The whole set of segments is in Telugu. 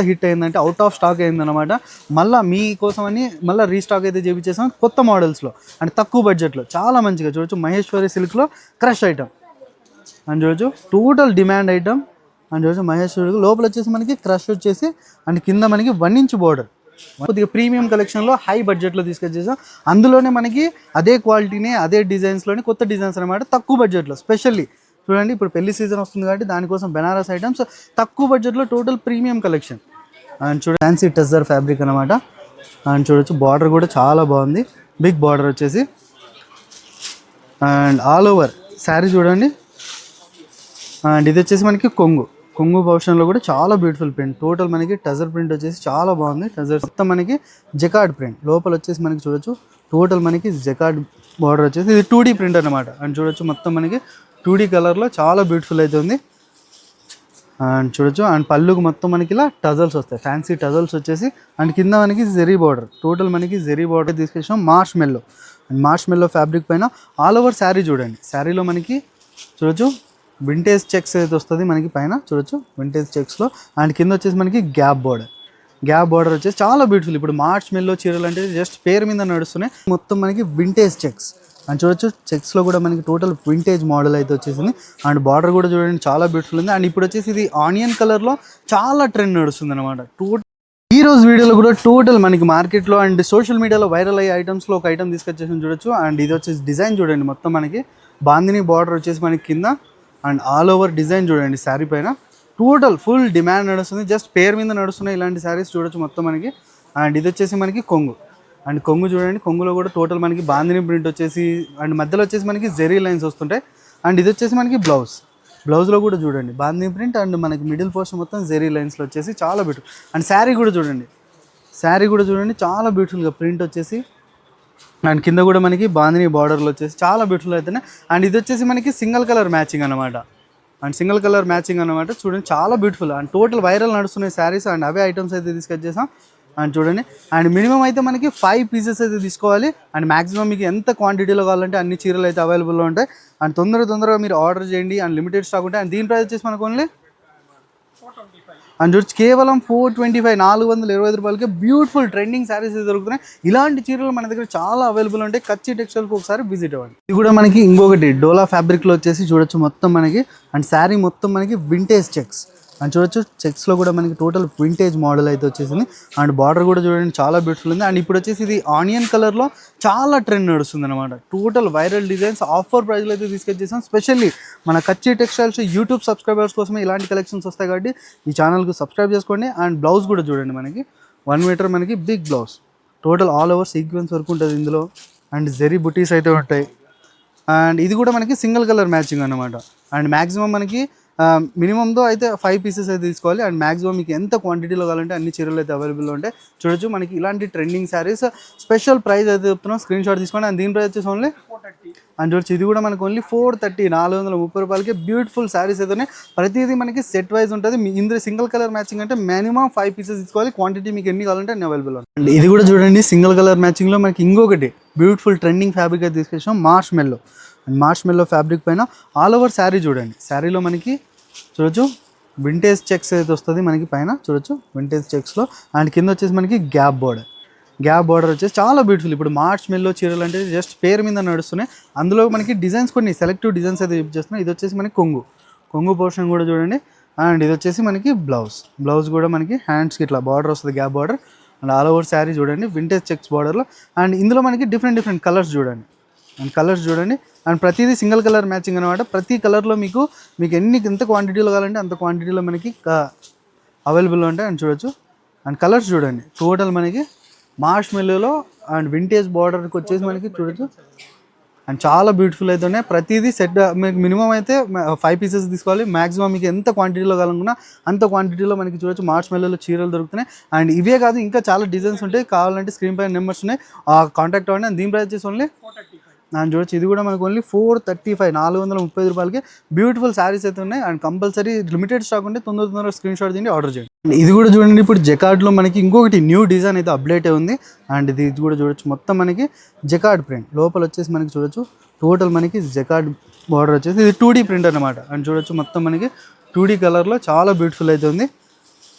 హిట్ అయిందంటే అవుట్ ఆఫ్ స్టాక్ అయిందనమాట. మళ్ళీ మీకోసమని మళ్ళీ రీస్టాక్ అయితే చేపించేసాం కొత్త మోడల్స్లో అండ్ తక్కువ బడ్జెట్లో. చాలా మంచిగా చూడొచ్చు, మహేశ్వరి సిల్క్లో క్రష్ ఐటమ్ అండ్ చూడొచ్చు, టోటల్ డిమాండ్ ఐటమ్ అండ్ చూడొచ్చు. మహేశ్వరి లోపల వచ్చేసి మనకి క్రష్ వచ్చేసి అండ్ కింద మనకి 1 ఇంచ్ బోర్డర్. కొద్దిగా ప్రీమియం కలెక్షన్లో హై బడ్జెట్లో తీసుకొచ్చేసాం. అందులోనే మనకి అదే క్వాలిటీనే అదే డిజైన్స్లోని కొత్త డిజైన్స్ అనమాట తక్కువ బడ్జెట్లో. స్పెషల్లీ చూడండి, ఇప్పుడు పెళ్లి సీజన్ వస్తుంది కాబట్టి దానికోసం బెనారస్ ఐటమ్స్ తక్కువ బడ్జెట్లో టోటల్ ప్రీమియం కలెక్షన్. అండ్ చూడ ఫ్యాన్సీ టెజర్ ఫ్యాబ్రిక్ అనమాట. అండ్ చూడొచ్చు బార్డర్ కూడా చాలా బాగుంది, బిగ్ బార్డర్ వచ్చేసి. అండ్ ఆల్ ఓవర్ శారీ చూడండి. అండ్ ఇది వచ్చేసి మనకి కొంగు పోర్షన్లో కూడా చాలా బ్యూటిఫుల్ ప్రింట్. టోటల్ మనకి టజర్ ప్రింట్ వచ్చేసి చాలా బాగుంది. టజర్ మొత్తం మనకి జకార్డ్ ప్రింట్. లోపల వచ్చేసి మనకి చూడొచ్చు టోటల్ మనకి జకార్డ్ బార్డర్ వచ్చేసి ఇది 2D ప్రింట్ అనమాట. అండ్ చూడొచ్చు మొత్తం మనకి 2D కలర్లో చాలా బ్యూటిఫుల్ అయితే ఉంది. అండ్ చూడొచ్చు అండ్ పళ్ళుకు మొత్తం మనకి ఇలా టజల్స్ వస్తాయి, ఫ్యాన్సీ టజల్స్ వచ్చేసి. అండ్ కింద మనకి జెరీ బార్డర్, టోటల్ మనకి జెరీ బార్డర్ తీసుకొచ్చాం మార్ష్ మెల్లో ఫ్యాబ్రిక్ పైన ఆల్ ఓవర్ శారీ చూడండి. శారీలో మనకి చూడొచ్చు వింటేజ్ చెక్స్ అయితే వస్తుంది మనకి పైన చూడొచ్చు, వింటేజ్ చెక్స్లో. అండ్ కింద వచ్చేసి మనకి గ్యాప్ బార్డర్ వచ్చేసి చాలా బ్యూటిఫుల్. ఇప్పుడు మార్చ్ మెల్లో చీరలు అంటే జస్ట్ పేరు మీద నడుస్తున్నాయి, మొత్తం మనకి వింటేజ్ చెక్స్. అండ్ చూడొచ్చు చెక్స్లో కూడా మనకి టోటల్ వింటేజ్ మోడల్ అయితే వచ్చేసింది. అండ్ బార్డర్ కూడా చూడండి చాలా బ్యూటిఫుల్ ఉంది. అండ్ ఇప్పుడు వచ్చేసి ఇది ఆనియన్ కలర్లో చాలా ట్రెండ్ నడుస్తుంది అనమాట. ఈ రోజు వీడియోలో కూడా టోటల్ మనకి మార్కెట్లో అండ్ సోషల్ మీడియాలో వైరల్ అయ్యే ఐటమ్స్లో ఒక ఐటమ్ తీసుకొచ్చేసి చూడొచ్చు. అండ్ ఇది వచ్చేసి డిజైన్ చూడండి, మొత్తం మనకి బాందిని బార్డర్ వచ్చేసి మనకి కింద అండ్ ఆల్ ఓవర్ డిజైన్ చూడండి శారీ పైన. టోటల్ ఫుల్ డిమాండ్ నడుస్తుంది, జస్ట్ పేరు మీద నడుస్తున్నాయి ఇలాంటి శారీస్ చూడొచ్చు మొత్తం మనకి. అండ్ ఇది వచ్చేసి మనకి కొంగు చూడండి, కొంగులో కూడా టోటల్ మనకి బాందిని ప్రింట్ వచ్చేసి అండ్ మధ్యలో వచ్చేసి మనకి జెరీ లైన్స్ వస్తుంటాయి. అండ్ ఇది వచ్చేసి మనకి బ్లౌజ్లో కూడా చూడండి బాందిని ప్రింట్ అండ్ మనకి మిడిల్ పోర్షన్ మొత్తం జెరీ లైన్స్లో వచ్చేసి చాలా బ్యూటిఫుల్. అండ్ శారీ కూడా చూడండి చాలా బ్యూటిఫుల్గా ప్రింట్ వచ్చేసి. అండ్ కింద కూడా మనకి బాందిని బార్డర్లో వచ్చేసి చాలా బ్యూటిఫుల్ అవుతున్నాయి. అండ్ ఇది వచ్చేసి మనకి సింగిల్ కలర్ మ్యాచింగ్ అనమాట. చూడండి చాలా బ్యూటిఫుల్. అండ్ టోటల్ వైరల్ నడుస్తున్నాయి శారీస్ అండ్ అవే ఐటమ్స్ అయితే తీసుకొచ్చేసాం. అండ్ చూడండి, అండ్ మినిమం అయితే మనకి 5 పీసెస్ అయితే తీసుకోవాలి. అండ్ మాక్సిమం మీకు ఎంత క్వాంటిటీలో కావాలంటే అన్ని చీరలు అయితే అవైలబుల్లో ఉంటాయి. అండ్ తొందరగా మీరు ఆర్డర్ చేయండి. అండ్ లిమిటెడ్ స్టాక్ ఉంటాయి. అండ్ దీని ప్రైస్ వచ్చేసి మనకు ఓన్లీ అండ్ చూడొచ్చు కేవలం 425 425 రూపాయలకి బ్యూటిఫుల్ ట్రెండింగ్ శారీస్ దొరుకుతున్నాయి. ఇలాంటి చీరలు మన దగ్గర చాలా అవైలబుల్ ఉంటాయి. కచ్చి టెక్స్టైల్కి ఒకసారి విజిట్ అవ్వండి. ఇది కూడా మనకి ఇంకొకటి డోలా ఫ్యాబ్రిక్లో వచ్చేసి చూడొచ్చు మొత్తం మనకి. అండ్ శారీ మొత్తం మనకి వింటేజ్ చెక్స్. అండ్ చూడొచ్చు చెక్స్లో కూడా మనకి టోటల్ వింటేజ్ మోడల్ అయితే వచ్చేసింది. అండ్ బార్డర్ కూడా చూడండి చాలా బ్యూటిఫుల్ ఉంది. అండ్ ఇప్పుడు వచ్చేసి ఇది ఆనియన్ కలర్లో చాలా ట్రెండ్ నడుస్తుంది అనమాట. టోటల్ వైరల్ డిజైన్స్ ఆఫర్ ప్రైస్లో అయితే తీసుకొచ్చేసాం. స్పెషల్లీ మన కచ్చి టెక్స్టైల్స్ యూట్యూబ్ సబ్స్క్రైబర్స్ కోసమే ఇలాంటి కలెక్షన్స్ వస్తాయి కాబట్టి ఈ ఛానల్కి సబ్స్క్రైబ్ చేసుకోండి. అండ్ బ్లౌజ్ కూడా చూడండి మనకి 1 మీటర్ మనకి big blouse, total all over sequence work ఉంటుంది ఇందులో. అండ్ జెరీ బుటీస్ అయితే ఉంటాయి. అండ్ ఇది కూడా మనకి సింగిల్ కలర్ మ్యాచింగ్ అనమాట. అండ్ మ్యాక్సిమం మనకి మినిమంతో అయితే 5 పీసెస్ అయితే తీసుకోవాలి. అండ్ మ్యాక్సిమం మీకు ఎంత క్వాంటిటీలో కావాలంటే అన్ని చీరలు అయితే అవైలబుల్లో ఉంటాయి. చూడొచ్చు మనకి ఇలాంటి ట్రెండింగ్ శారీస్ స్పెషల్ ప్రైస్ అయితే చెప్తున్నాం, స్క్రీన్ షాట్ తీసుకోండి. అండ్ దీని ప్రైస్ వచ్చేసి ఓన్లీ 430. అండ్ చూడొచ్చు ఇది కూడా మనకి ఓన్లీ 430 430 రూపాయలకి బ్యూటిఫుల్ శారీస్ అయితే ప్రతిదీ మనకి సెట్ వైజ్ ఉంటుంది. ఇందులో సింగిల్ కలర్ మ్యాచింగ్ అంటే మినిమం 5 పీసెస్ తీసుకోవాలి. క్వాంటిటీ మీకు ఎన్ని కావాలంటే అన్ని అవైలబుల్ ఉంది. అండ్ ఇది కూడా చూడండి సింగిల్ కలర్ మ్యాచింగ్లో మనకి ఇంకొకటి బ్యూటిఫుల్ ట్రెండింగ్ ఫ్యాబ్రిక్ అయితే తీసుకొచ్చాం మార్ష్ మెల్లో ఫ్యాబ్రిక్ పైన ఆల్ ఓవర్ శారీ చూడండి. శారీలో మనకి చూడొచ్చు వింటేజ్ చెక్స్ అయితే వస్తుంది మనకి పైన చూడొచ్చు వింటేజ్ చెక్స్లో. అండ్ కింద వచ్చేసి మనకి గ్యాప్ బార్డర్ వచ్చేసి చాలా బ్యూటిఫుల్. ఇప్పుడు మార్చ్ మెల్లో చీరలు అంటే జస్ట్ పేరు మీద నడుస్తున్నాయి. అందులో మనకి డిజైన్స్ కొన్ని సెలెక్టివ్ డిజైన్స్ అయితే చూపిస్తున్నాయి. ఇది వచ్చేసి మనకి కొంగు పోర్షన్ కూడా చూడండి. అండ్ ఇది వచ్చేసి మనకి బ్లౌజ్ కూడా మనకి హ్యాండ్స్కి ఇట్లా బార్డర్ వస్తుంది, gap border. And all over sari చూడండి వింటేజ్ చెక్స్ బార్డర్లో. అండ్ ఇందులో మనకి డిఫరెంట్ కలర్స్ చూడండి. అండ్ ప్రతిదీ సింగిల్ కలర్ మ్యాచింగ్ అనమాట. ప్రతి కలర్లో మీకు ఎంత క్వాంటిటీలో కావాలంటే అంత క్వాంటిటీలో మనకి అవైలబుల్లో ఉంటాయి. అండ్ చూడొచ్చు అండ్ కలర్స్ చూడండి. టోటల్ మనకి మార్ష్ మెల్లోలో అండ్ వింటేజ్ బార్డర్కి వచ్చేసి మనకి చూడొచ్చు అండ్ చాలా బ్యూటిఫుల్ అయితే ఉన్నాయి. ప్రతిదీ సెట్ మీకు మినిమం అయితే 5 పీసెస్ తీసుకోవాలి. మాక్సిమం మీకు ఎంత క్వాంటిటీలో కావాలనుకున్నా అంత క్వాంటిటీలో మనకి చూడొచ్చు మార్చ్ మెల్లోలో చీరలు దొరుకుతున్నాయి. అండ్ ఇవే కాదు ఇంకా చాలా డిజైన్స్ ఉంటాయి. కావాలంటే స్క్రీన్ పైన నెంబర్స్ ఉన్నాయి, కాంటాక్ట్ అవ్వండి. అండ్ దీని ప్రైస్ వచ్చేసి ఓన్లీ అండ్ చూడొచ్చు ఇది కూడా మనకు ఓన్లీ 435 430 రూపాయలకి బ్యూటిఫుల్ శారీస్ అయితే ఉన్నాయి. అండ్ కంపల్సరీ లిమిటెడ్ స్టాక్ ఉంటే తొందరగా స్క్రీన్ షాట్ తీయండి, ఆర్డర్ చేయండి. ఇది కూడా చూడండి, ఇప్పుడు జకార్డ్లో మనకి ఇంకొకటి న్యూ డిజైన్ అయితే అప్డేట్ ఉంది. అండ్ ఇది కూడా చూడొచ్చు మొత్తం మనకి జకార్డ్ ప్రింట్. లోపల వచ్చేసి మనకి చూడొచ్చు టోటల్ మనకి జకార్డ్ బార్డర్ వచ్చేసి ఇది 2D ప్రింట్ అనమాట. అండ్ చూడొచ్చు మొత్తం మనకి 2D కలర్లో చాలా బ్యూటిఫుల్ అయితే ఉంది.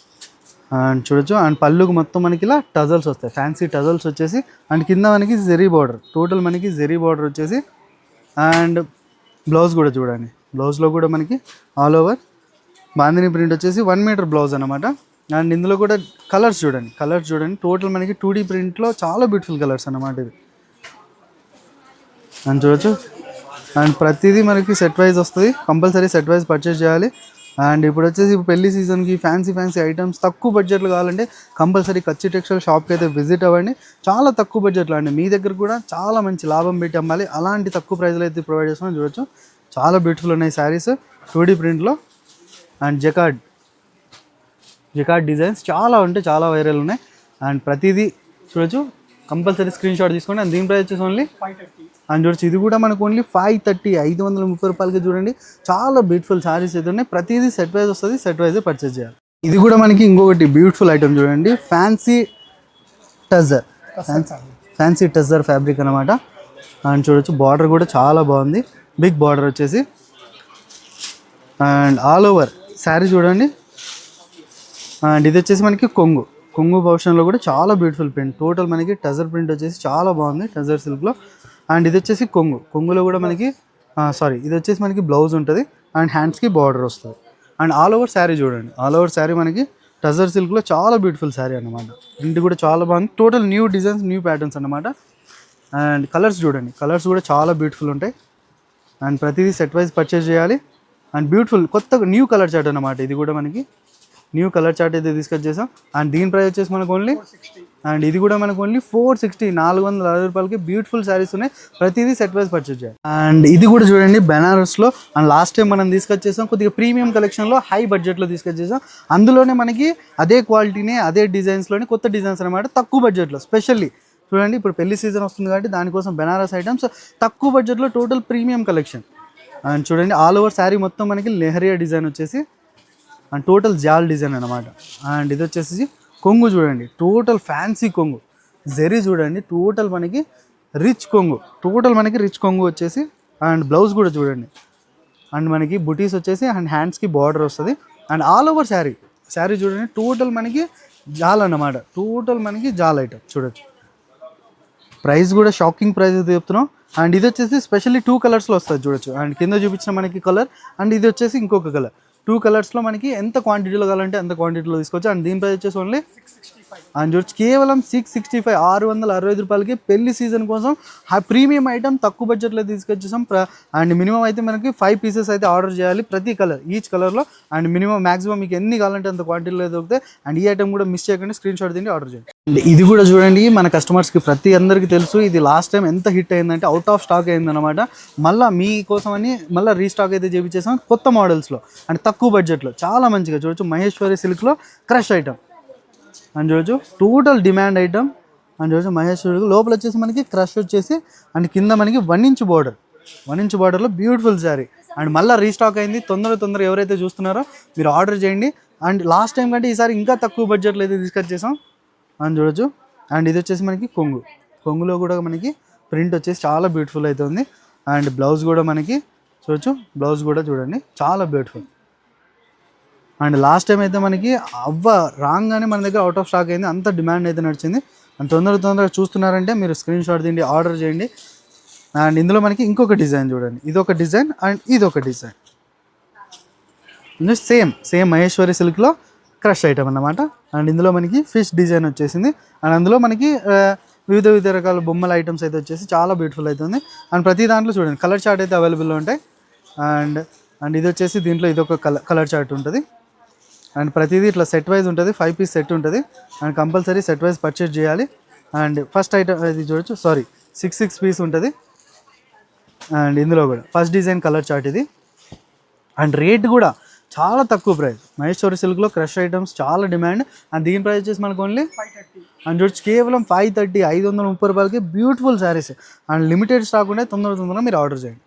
అండ్ చూడొచ్చు. అండ్ పళ్ళుకు మొత్తం మనకి ఇలా టజల్స్ వస్తాయి, ఫ్యాన్సీ టజల్స్ వచ్చేసి. అండ్ కింద మనకి జెరీ బార్డర్, టోటల్ మనకి జెరీ బార్డర్ వచ్చేసి. అండ్ బ్లౌజ్ కూడా చూడండి, బ్లౌజ్లో కూడా మనకి ఆల్ ఓవర్ బాందిని ప్రింట్ వచ్చేసి 1 మీటర్ బ్లౌజ్ అనమాట. అండ్ ఇందులో కూడా కలర్స్ చూడండి టోటల్ మనకి 2D ప్రింట్లో చాలా బ్యూటిఫుల్ కలర్స్ అన్నమాట ఇది. అని చూడొచ్చు. అండ్ ప్రతిదీ మనకి సెట్ వైజ్ వస్తుంది, కంపల్సరీ సెట్ వైజ్ పర్చేస్ చేయాలి. అండ్ ఇప్పుడు వచ్చేసి పెళ్లి సీజన్కి ఫ్యాన్సీ ఐటమ్స్ తక్కువ బడ్జెట్లో కావాలంటే కంపల్సరీ కచ్చి టెక్స్టైల్ షాప్కి అయితే విజిట్ అవ్వండి. చాలా తక్కువ బడ్జెట్లో అండి, మీ దగ్గర కూడా చాలా మంచి లాభం పెట్టి అమ్మాలి, అలాంటి తక్కువ ప్రైస్లో అయితే ప్రొవైడ్ చేస్తున్నాం. చూడొచ్చు చాలా బ్యూటిఫుల్ ఉన్నాయి శారీస్ 2D ప్రింట్లో. అండ్ జకార్డ్ డిజైన్స్ చాలా చాలా వైరల్ ఉన్నాయి. అండ్ ప్రతిదీ చూడొచ్చు, కంపల్సరీ స్క్రీన్ షాట్ తీసుకోండి. అండ్ దీని ప్రైస్ వచ్చేసి ఓన్లీ 530. అండ్ చూడొచ్చు ఇది కూడా మనకు ఓన్లీ 530, 530 రూపాయలకి చూడండి. చాలా బ్యూటిఫుల్ శారీస్ అయితే ఉన్నాయి, ప్రతిదీ సెట్ వైజ్ వస్తుంది, సెట్ వైజే పర్చేస్ చేయాలి. ఇది కూడా మనకి ఇంకొకటి బ్యూటిఫుల్ ఐటమ్ చూడండి, ఫ్యాన్సీ టజర్ ఫ్యాబ్రిక్ అనమాట. అండ్ చూడొచ్చు బార్డర్ కూడా చాలా బాగుంది, బిగ్ బార్డర్ వచ్చేసి. అండ్ ఆల్ ఓవర్ శారీ చూడండి. అండ్ ఇది వచ్చేసి మనకి కొంగు పోర్షన్లో కూడా చాలా బ్యూటిఫుల్ ప్రింట్, టోటల్ మనకి టజర్ ప్రింట్ వచ్చేసి చాలా బాగుంది, టజర్ సిల్క్లో. అండ్ ఇది వచ్చేసి కొంగులో కూడా మనకి ఇది వచ్చేసి మనకి బ్లౌజ్ ఉంటుంది అండ్ హ్యాండ్స్కి బార్డర్ వస్తుంది. అండ్ ఆల్ ఓవర్ శారీ చూడండి, ఆల్ ఓవర్ శారీ మనకి టజర్ సిల్క్లో చాలా బ్యూటిఫుల్ శారీ అనమాట. ప్రింట్ కూడా చాలా బాగుంది, total new designs, new patterns అనమాట. అండ్ కలర్స్ చూడండి, కలర్స్ కూడా చాలా బ్యూటిఫుల్ ఉంటాయి. అండ్ ప్రతిదీ సెట్ వైజ్ పర్చేస్ చేయాలి. అండ్ బ్యూటిఫుల్ కొత్త న్యూ కలర్ చార్ట్ అనమాట, ఇది కూడా మనకి న్యూ కలర్ చార్ట్ అయితే తీసుకొచ్చేసాం. అండ్ దీని ప్రైస్ వచ్చేసి మనకు ఓన్లీ 460. అండ్ ఇది కూడా మనకు ఓన్లీ 460, 460 రూపాయలకి బ్యూటిఫుల్ శారీస్ ఉన్నాయి, ప్రతిదీ సెట్ వైజ్ పర్చేస్ చేయాలి. అండ్ ఇది కూడా చూడండి బెనారస్లో. అండ్ లాస్ట్ టైం మనం తీసుకొచ్చేసాం కొద్దిగా ప్రీమియం కలెక్షన్లో, హై బడ్జెట్లో తీసుకొచ్చేసాం. అందులోనే మనకి అదే క్వాలిటీనే, అదే డిజైన్స్లోనే కొత్త డిజైన్స్ అనమాట, తక్కువ బడ్జెట్లో. స్పెషల్లీ చూడండి, ఇప్పుడు పెళ్లి సీజన్ వస్తుంది కాబట్టి దానికోసం బెనారస్ ఐటమ్స్ తక్కువ బడ్జెట్లో, టోటల్ ప్రీమియం కలెక్షన్. అండ్ చూడండి ఆల్ ఓవర్ శారీ మొత్తం మనకి లెహరియా డిజైన్ వచ్చేసి, అండ్ టోటల్ జాల్ డిజైన్ అనమాట. అండ్ ఇది వచ్చేసి కొంగు చూడండి, టోటల్ ఫ్యాన్సీ కొంగు. జెరీ చూడండి, టోటల్ మనకి రిచ్ కొంగు వచ్చేసి. అండ్ బ్లౌజ్ కూడా చూడండి. అండ్ మనకి బుటీస్ వచ్చేసి అండ్ హ్యాండ్స్కి బార్డర్ వస్తుంది. అండ్ ఆల్ ఓవర్ శారీ చూడండి, టోటల్ మనకి జాల్ అన్నమాట, టోటల్ మనకి జాల్ ఐటమ్ చూడొచ్చు. ప్రైస్ కూడా షాకింగ్ ప్రైస్ అయితే చెప్తున్నాం. అండ్ ఇది వచ్చేసి స్పెషల్లీ 2 కలర్స్లో వస్తుంది చూడొచ్చు. అండ్ కింద చూపించిన మనకి కలర్, అండ్ ఇది వచ్చేసి ఇంకొక కలర్. 2 కలర్స్లో మనకి ఎంత క్వాంటిటీలో కావాలంటే అంత క్వాంటిటీలో తీసుకోవచ్చు. అండ్ దీని ప్రైస్ వచ్చేసి ఓన్లీ 665. అండ్ చూడొచ్చు కేవలం 665, 665 రూపాయలకి పెళ్లి సీజన్ కోసం ప్రీమియం ఐటమ్ తక్కువ బడ్జెట్లో తీసుకొచ్చేసాం. అండ్ మినిమం అయితే మనకి 5 పీసెస్ అయితే ఆర్డర్ చేయాలి, ప్రతి కలర్, ఈచ్ కలర్లో. అండ్ మినిమం మ్యాక్సిమం మీకు ఎన్ని కావాలంటే అంత క్వాంటిటీలో దొరుకుతాయి. అండ్ ఈ ఐటమ్ కూడా మిస్ చేయకుండా స్క్రీన్ షాట్ తిండి ఆర్డర్ చేయండి. అండ్ ఇది కూడా చూడండి, మన కస్టమర్స్కి అందరికీ తెలుసు, ఇది లాస్ట్ టైం ఎంత హిట్ అయిందంటే అవుట్ ఆఫ్ స్టాక్ అయిందనమాట. మళ్ళీ మీకోసం అని మళ్ళీ రీస్టాక్ అయితే చేయించేసాం కొత్త మోడల్స్లో అండ్ తక్కువ బడ్జెట్లో. చాలా మంచిగా చూడొచ్చు, మహేశ్వరి సిల్క్లో క్రష్ ఐటమ్. అండ్ చూడొచ్చు టోటల్ డిమాండ్ ఐటమ్. అండ్ చూడొచ్చు మహేశ్వరి లోపల వచ్చేసి మనకి క్రష్ వచ్చేసి, అండ్ కింద మనకి 1 ఇంచ్ బార్డర్లో బ్యూటిఫుల్ శారీ. అండ్ మళ్ళీ రీస్టాక్ అయింది, తొందర ఎవరైతే చూస్తున్నారో మీరు ఆర్డర్ చేయండి. అండ్ లాస్ట్ టైం కంటే ఈసారి ఇంకా తక్కువ బడ్జెట్లో అయితే తీసుకొచ్చేసాం. అని చూడొచ్చు. అండ్ ఇది వచ్చేసి మనకి కొంగులో కూడా మనకి ప్రింట్ వచ్చేసి చాలా బ్యూటిఫుల్ అయితే ఉంది. అండ్ బ్లౌజ్ కూడా మనకి చూడొచ్చు, బ్లౌజ్ కూడా చూడండి చాలా బ్యూటిఫుల్. అండ్ లాస్ట్ టైం అయితే మనకి రాగానే మన దగ్గర అవుట్ ఆఫ్ స్టాక్ అయింది, అంత డిమాండ్ అయితే నడిచింది. అండ్ తొందరగా చూస్తున్నారంటే మీరు స్క్రీన్ షాట్ తిండి ఆర్డర్ చేయండి. అండ్ ఇందులో మనకి ఇంకొక డిజైన్ చూడండి, ఇదొక డిజైన్ అండ్ ఇదొక డిజైన్. సేమ్ మహేశ్వరి సిల్క్లో క్రష్ ఐటమ్ అన్నమాట. అండ్ ఇందులో మనకి ఫిష్ డిజైన్ వచ్చేసింది. అండ్ అందులో మనకి వివిధ రకాల బొమ్మల ఐటమ్స్ అయితే వచ్చేసి చాలా బ్యూటిఫుల్ అవుతుంది. అండ్ ప్రతి దాంట్లో చూడండి కలర్ చార్ట్ అయితే అవైలబుల్లో ఉంటాయి. అండ్ ఇది వచ్చేసి దీంట్లో ఇదొక కలర్ చార్ట్ ఉంటుంది. అండ్ ప్రతిదీ ఇట్లా సెట్ వైజ్ ఉంటుంది, 5 పీస్ సెట్ ఉంటుంది. And compulsory set wise purchase చేయాలి. అండ్ ఫస్ట్ ఐటమ్ ఇది చూడొచ్చు, 6 పీస్ ఉంటుంది. అండ్ ఇందులో కూడా ఫస్ట్ డిజైన్ కలర్ చార్ట్ ఇది. అండ్ రేట్ కూడా చాలా తక్కువ ప్రైస్, మహేశ్వరి సిల్క్లో క్రష్ ఐటమ్స్ చాలా డిమాండ్. అండ్ దీని ప్రైస్ వచ్చేసి మనకు ఓన్లీ 530. అండ్ చూడొచ్చు కేవలం 530, 530 రూపాయలకి beautiful saris. And limited stock ఉంటే తొందరగా మీరు ఆర్డర్ చేయండి.